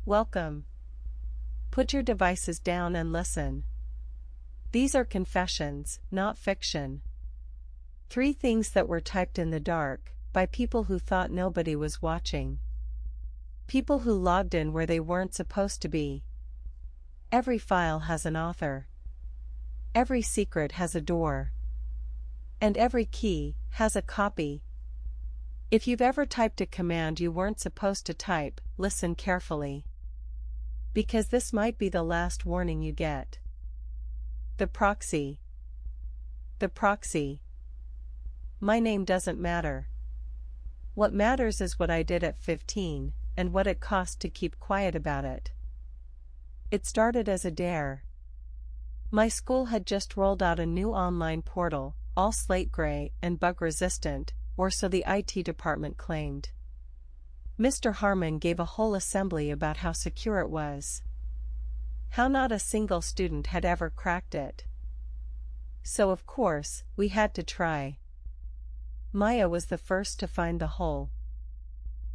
Welcome. Put your devices down and listen. These are confessions, not fiction. 3 things that were typed in the dark, by people who thought nobody was watching. People who logged in where they weren't supposed to be. Every file has an author. Every secret has a door. And every key has a copy. If you've ever typed a command you weren't supposed to type, listen carefully. Because this might be the last warning you get. The proxy. The proxy. My name doesn't matter. What matters is what I did at 15, and what it cost to keep quiet about it. It started as a dare. My school had just rolled out a new online portal, all slate gray and bug-resistant, or so the IT department claimed. Mr. Harmon gave a whole assembly about how secure it was. How not a single student had ever cracked it. So of course, we had to try. Maya was the first to find the hole.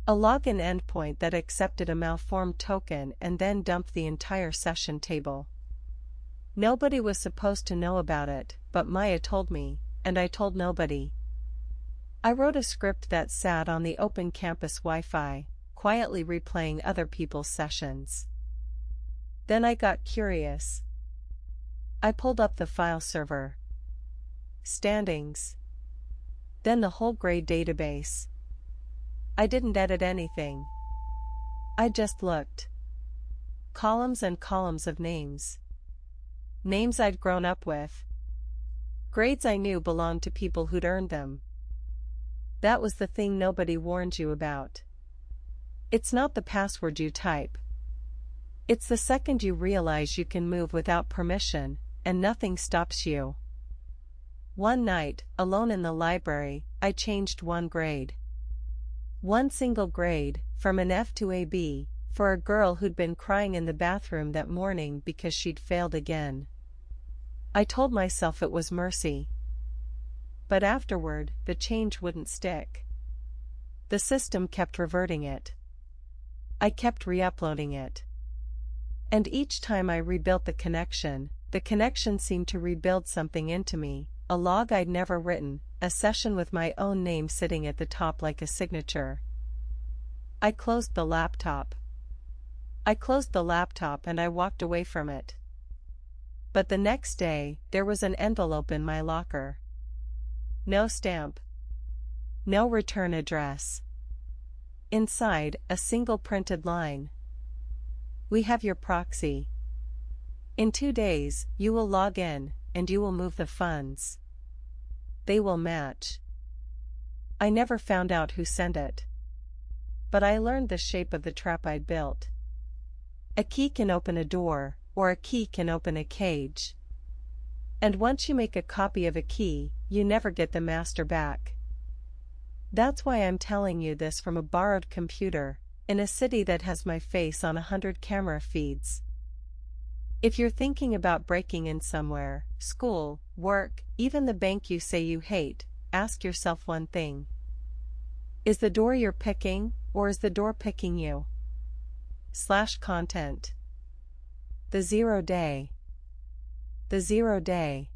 A login endpoint that accepted a malformed token and then dumped the entire session table. Nobody was supposed to know about it, but Maya told me, and I told nobody. I wrote a script that sat on the open campus Wi-Fi, quietly replaying other people's sessions. Then I got curious. I pulled up the file server. Standings. Then the whole grade database. I didn't edit anything. I just looked. Columns and columns of names. Names I'd grown up with. Grades I knew belonged to people who'd earned them. That was the thing nobody warned you about. It's not the password you type. It's the second you realize you can move without permission, and nothing stops you. One night, alone in the library, I changed one grade. One single grade, from an F to a B, for a girl who'd been crying in the bathroom that morning because she'd failed again. I told myself it was mercy. But afterward, the change wouldn't stick. The system kept reverting it. I kept re-uploading it. And each time I rebuilt the connection seemed to rebuild something into me, a log I'd never written, a session with my own name sitting at the top like a signature. I closed the laptop and I walked away from it. But the next day, there was an envelope in my locker. No stamp. No return address. Inside, a single printed line. We have your proxy. In 2 days, you will log in, and you will move the funds. They will match. I never found out who sent it. But I learned the shape of the trap I'd built. A key can open a door, or a key can open a cage. And once you make a copy of a key, you never get the master back. That's why I'm telling you this from a borrowed computer, in a city that has my face on 100 camera feeds. If you're thinking about breaking in somewhere, school, work, even the bank you say you hate, ask yourself one thing. Is the door you're picking, or is the door picking you? /content. The 0 day. The 0 day.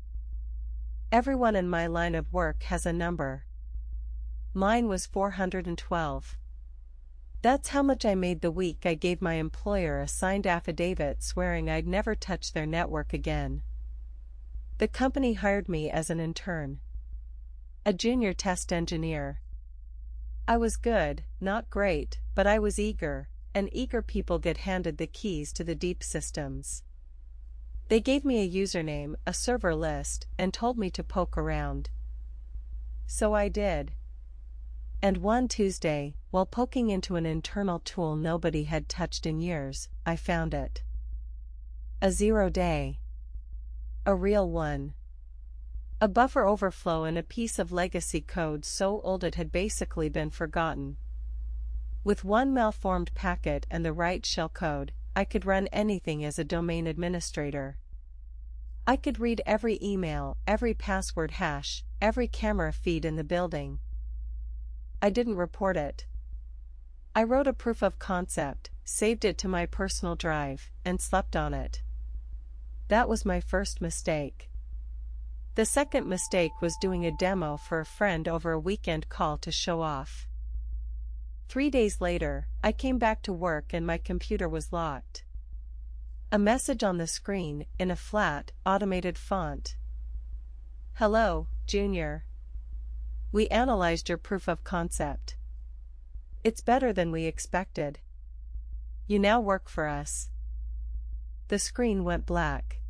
Everyone in my line of work has a number. Mine was 412. That's how much I made the week I gave my employer a signed affidavit swearing I'd never touch their network again. The company hired me as an intern. A junior test engineer. I was good, not great, but I was eager, and eager people get handed the keys to the deep systems. They gave me a username, a server list, and told me to poke around. So I did. And one Tuesday, while poking into an internal tool nobody had touched in years, I found it. A 0 day. A real one. A buffer overflow in a piece of legacy code so old it had basically been forgotten. With one malformed packet and the right shellcode, I could run anything as a domain administrator. I could read every email, every password hash, every camera feed in the building. I didn't report it. I wrote a proof of concept, saved it to my personal drive, and slept on it. That was my first mistake. The second mistake was doing a demo for a friend over a weekend call to show off. 3 days later, I came back to work and my computer was locked. A message on the screen, in a flat, automated font. "Hello, Junior. We analyzed your proof of concept. It's better than we expected. You now work for us." The screen went black.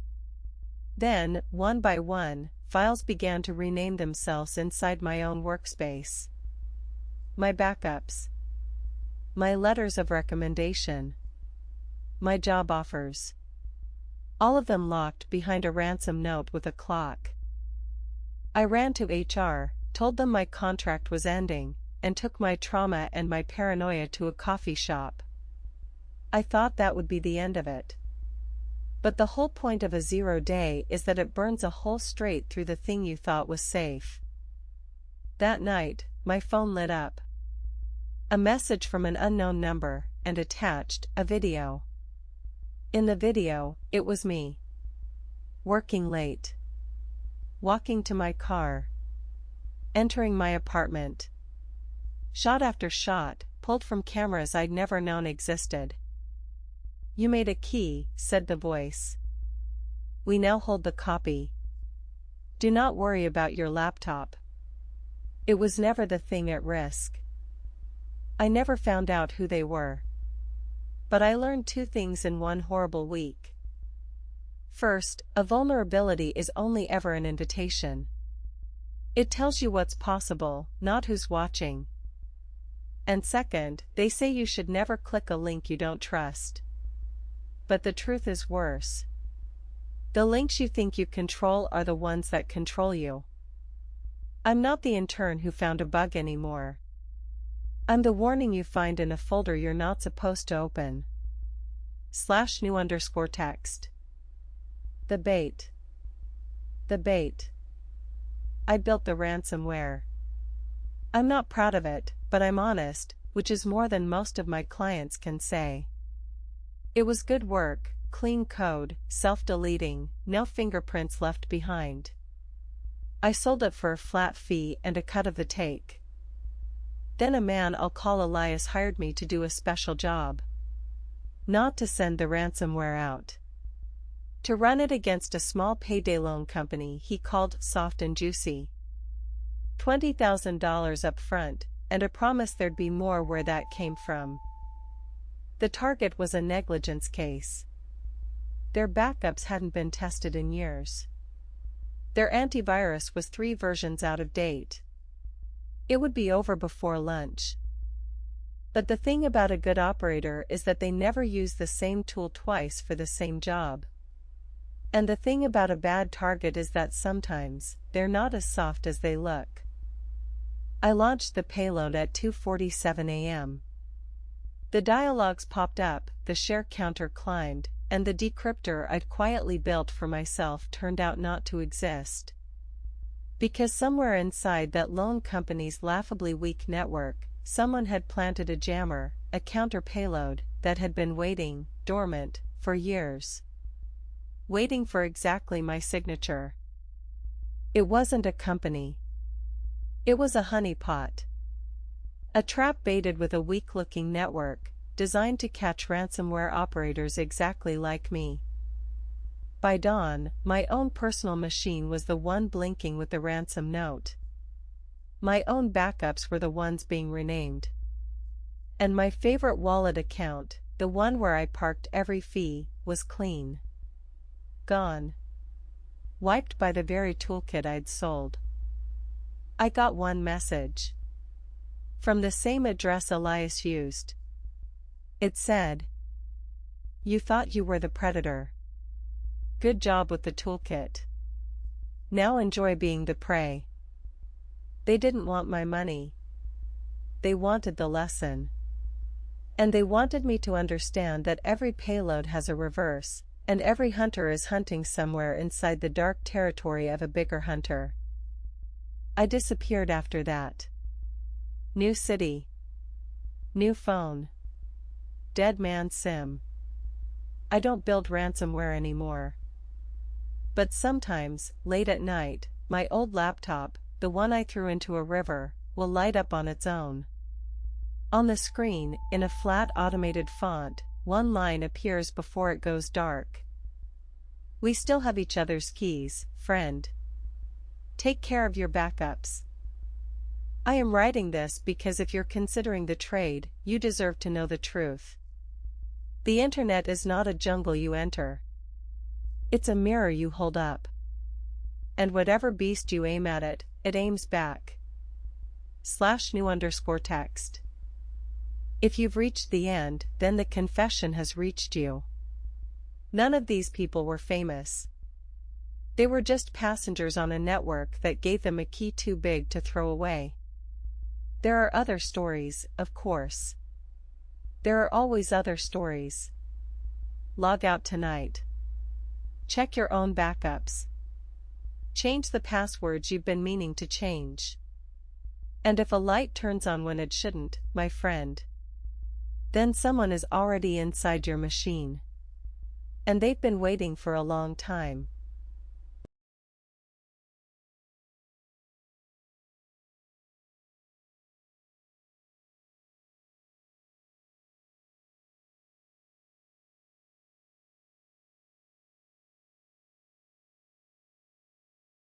Then, one by one, files began to rename themselves inside my own workspace. My backups. My letters of recommendation. My job offers. All of them locked behind a ransom note with a clock. I ran to HR, told them my contract was ending, and took my trauma and my paranoia to a coffee shop. I thought that would be the end of it. But the whole point of a 0 day is that it burns a hole straight through the thing you thought was safe. That night, my phone lit up. A message from an unknown number, and attached, a video. In the video, it was me. Working late. Walking to my car. Entering my apartment. Shot after shot, pulled from cameras I'd never known existed. "You made a key," said the voice. "We now hold the copy. Do not worry about your laptop. It was never the thing at risk." I never found out who they were. But I learned 2 things in one horrible week. First, a vulnerability is only ever an invitation. It tells you what's possible, not who's watching. And second, they say you should never click a link you don't trust. But the truth is worse. The links you think you control are the ones that control you. I'm not the intern who found a bug anymore. I'm the warning you find in a folder you're not supposed to open. /new_text. The bait. The bait. I built the ransomware. I'm not proud of it, but I'm honest, which is more than most of my clients can say. It was good work, clean code, self-deleting, no fingerprints left behind. I sold it for a flat fee and a cut of the take. Then a man I'll call Elias hired me to do a special job. Not to send the ransomware out. To run it against a small payday loan company he called Soft and Juicy. $20,000 up front, and a promise there'd be more where that came from. The target was a negligence case. Their backups hadn't been tested in years. Their antivirus was 3 versions out of date. It would be over before lunch. But the thing about a good operator is that they never use the same tool twice for the same job. And the thing about a bad target is that sometimes, they're not as soft as they look. I launched the payload at 2:47 a.m. The dialogues popped up, the share counter climbed, and the decryptor I'd quietly built for myself turned out not to exist. Because somewhere inside that loan company's laughably weak network, someone had planted a jammer, a counter payload, that had been waiting, dormant, for years. Waiting for exactly my signature. It wasn't a company. It was a honeypot. A trap baited with a weak-looking network, designed to catch ransomware operators exactly like me. By dawn, my own personal machine was the one blinking with the ransom note. My own backups were the ones being renamed. And my favorite wallet account, the one where I parked every fee, was clean. Gone. Wiped by the very toolkit I'd sold. I got one message. From the same address Elias used. It said, "You thought you were the predator. Good job with the toolkit. Now enjoy being the prey." They didn't want my money. They wanted the lesson. And they wanted me to understand that every payload has a reverse, and every hunter is hunting somewhere inside the dark territory of a bigger hunter. I disappeared after that. New city. New phone. Dead man sim. I don't build ransomware anymore. But sometimes, late at night, my old laptop, the one I threw into a river, will light up on its own. On the screen, in a flat automated font, one line appears before it goes dark. We still have each other's keys, friend. Take care of your backups. I am writing this because if you're considering the trade, you deserve to know the truth. The internet is not a jungle you enter. It's a mirror you hold up. And whatever beast you aim at it, it aims back. /new_text. If you've reached the end, then the confession has reached you. None of these people were famous. They were just passengers on a network that gave them a key too big to throw away. There are other stories, of course. There are always other stories. Log out tonight. Check your own backups. Change the passwords you've been meaning to change. And if a light turns on when it shouldn't, my friend, then someone is already inside your machine. And they've been waiting for a long time.